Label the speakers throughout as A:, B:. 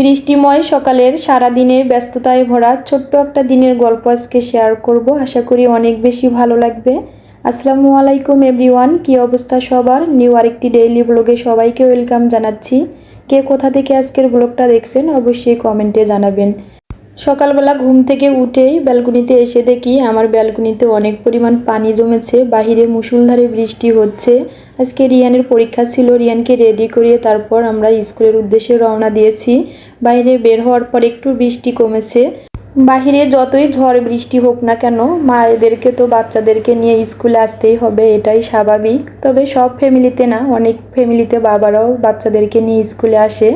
A: বৃষ্টিময় সকালের সারাদিনের ব্যস্ততায় ভরা ছোট্ট একটা দিনের গল্প আজকে শেয়ার করব। আশা করি অনেক বেশি ভালো লাগবে। আসসালামু আলাইকুম এভরিওয়ান, কি অবস্থা সবার? নিউ আরেকটি ডেইলি ব্লগে সবাইকে ওয়েলকাম জানাচ্ছি। কে কোথা থেকে আজকের ব্লগটা দেখছেন অবশ্যই কমেন্টে জানাবেন। সকালবেলা ঘুম থেকে উঠেই ব্যালকনিতে এসে দেখি আমার ব্যালকনিতে অনেক পরিমাণ পানি জমেছে। বাহিরে মুষলধারে বৃষ্টি হচ্ছে। আজকে রিয়ানের পরীক্ষা ছিল, রিয়ানকে রেডি করিয়ে তারপর আমরা স্কুলের উদ্দেশ্যে রওনা দিয়েছি। বাইরে বের হওয়ার পর একটু বৃষ্টি কমেছে। বাহিরে যতই ঝড় বৃষ্টি হোক না কেন, মায়েদেরকে তো বাচ্চাদেরকে নিয়ে স্কুলে আসতেই হবে, এটাই স্বাভাবিক। তবে সব ফ্যামিলিতে না, অনেক ফ্যামিলিতে বাবারাও বাচ্চাদেরকে নিয়ে স্কুলে আসে।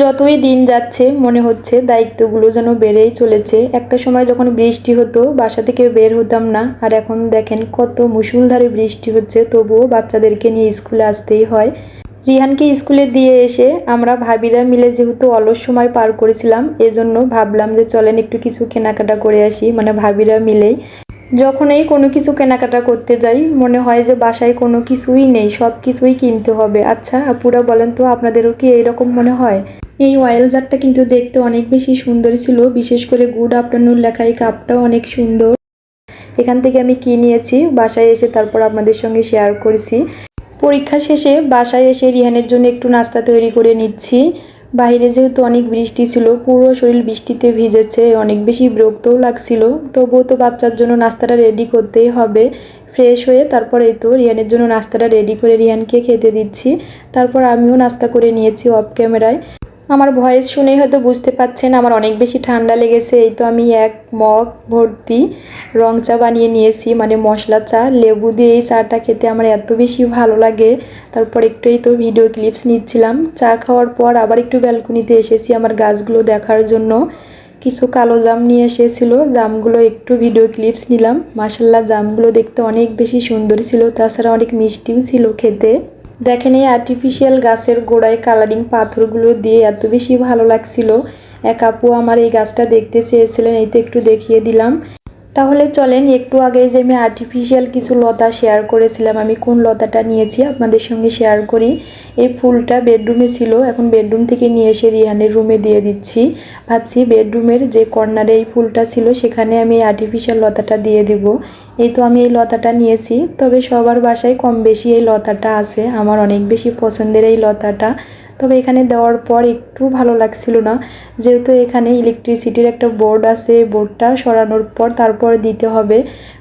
A: যতই দিন যাচ্ছে মনে হচ্ছে দায়িত্বগুলো যেন বেড়েই চলেছে। একটা সময় যখন বৃষ্টি হতো বাসা থেকে বের হতাম না, আর এখন দেখেন কত মুষলধারে বৃষ্টি হচ্ছে, তবুও বাচ্চাদেরকে নিয়ে স্কুলে আসতেই হয়। রিহানকে স্কুলে দিয়ে এসে আমরা ভাবিরা মিলে যেহেতু অলস সময় পার করেছিলাম, এজন্য ভাবলাম যে চলেন একটু কিছু কেনাকাটা করে আসি, মানে ভাবিরা মিলেই। যখনই কোনো কিছু কেনাকাটা করতে যাই মনে হয় যে বাসায় কোনো কিছুই নেই, সব কিছুই কিনতে হবে। আচ্ছা আপুরা বলেন তো, আপনাদেরও কি এইরকম মনে হয়? এই অয়েল জারটা কিন্তু দেখতে অনেক বেশি সুন্দর ছিল, বিশেষ করে গুড আফটারনুন লেখা এই কাপটাও অনেক সুন্দর। এখান থেকে আমি কি নিয়েছি বাসায় এসে তারপর আপনাদের সঙ্গে শেয়ার করেছি। পরীক্ষা শেষে বাসায় এসে রিহানের জন্য একটু নাস্তা তৈরি করে নিচ্ছি। বাইরে যেহেতু অনেক বৃষ্টি ছিল, পুরো শরীর বৃষ্টিতে ভিজেছে, অনেক বেশি বিরক্তও লাগছিল। তবুও তো বাচ্চার জন্য নাস্তাটা রেডি করতেই হবে। ফ্রেশ হয়ে তারপর এই তো রিহানের জন্য নাস্তাটা রেডি করে রিহানকে খেতে দিচ্ছি। তারপর আমিও নাস্তা করে নিয়েছি অফ ক্যামেরায়। আমার ভয়েস শুনেই হয়তো বুঝতে পারছেন আমার অনেক বেশি ঠান্ডা লেগেছে। এই তো আমি এক মগ ভর্তি রং চা বানিয়ে নিয়েছি, মানে মশলা চা, লেবু দিয়ে এই চাটা খেতে আমার এত বেশি ভালো লাগে। তারপর একটু এই তো ভিডিও ক্লিপস নিচ্ছিলাম। চা খাওয়ার পর আবার একটু ব্যালকনিতে এসেছি আমার গাছগুলো দেখার জন্য। কিছু কালো জাম নিয়ে এসেছিল, জামগুলো একটু ভিডিও ক্লিপস নিলাম। মাশাল্লাহ জামগুলো দেখতে অনেক বেশি সুন্দর ছিল, তাছাড়া অনেক মিষ্টিও ছিল খেতে। দেখেন এই আর্টিফিশিয়াল গাছের গোড়ায় কালারিং পাথরগুলো দিয়ে এত বেশি ভালো লাগছিল। এক আপু আমার এই গাছটা দেখতে চেয়েছিলেন, এই তো একটু দেখিয়ে দিলাম। তাহলে চলেন একটু আগে যে আমি আর্টিফিশিয়াল কিছু লতা শেয়ার করেছিলাম, আমি কোন লতাটা নিয়েছি আপনাদের সঙ্গে শেয়ার করি। এই ফুলটা বেডরুমে ছিল, এখন বেডরুম থেকে নিয়ে এসে রিহানের রুমে দিয়ে দিচ্ছি। ভাবছি বেডরুমের যে কর্নারে এই ফুলটা ছিল সেখানে আমি এই আর্টিফিশিয়াল লতাটা দিয়ে দিব। এই তো আমি এই লতাটা নিয়েছি, তবে সবার বাসায় কম বেশি এই লতাটা আছে, আমার অনেক বেশি পছন্দের এই লতাটা। তবে এখানে দেওয়ার পর একটু ভালো লাগছিল না, যেহেতু এখানে ইলেকট্রিসিটির একটা বোর্ড আছে, বোর্ডটা সরানোর পর তারপর দিতে হবে।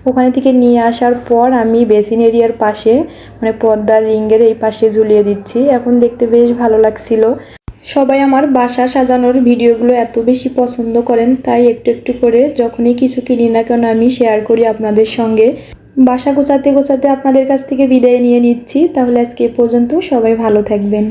A: ওখানে থেকে নিয়ে আসার পর আমি বেসিন এরিয়ার পাশে, মানে পর্দার রিংয়ের এই পাশে ঝুলিয়ে দিচ্ছি। এখন দেখতে বেশ ভালো লাগছিল। সবাই আমার বাসা সাজানোর ভিডিওগুলো এত বেশি পছন্দ করেন, তাই একটু একটু করে যখনই কিছু কিনি না কেন আমি শেয়ার করি আপনাদের সঙ্গে। বাসা গোছাতে গোছাতে আপনাদের কাছ থেকে বিদায় নিয়ে নিচ্ছি। তাহলে আজকে এ পর্যন্ত, সবাই ভালো থাকবেন।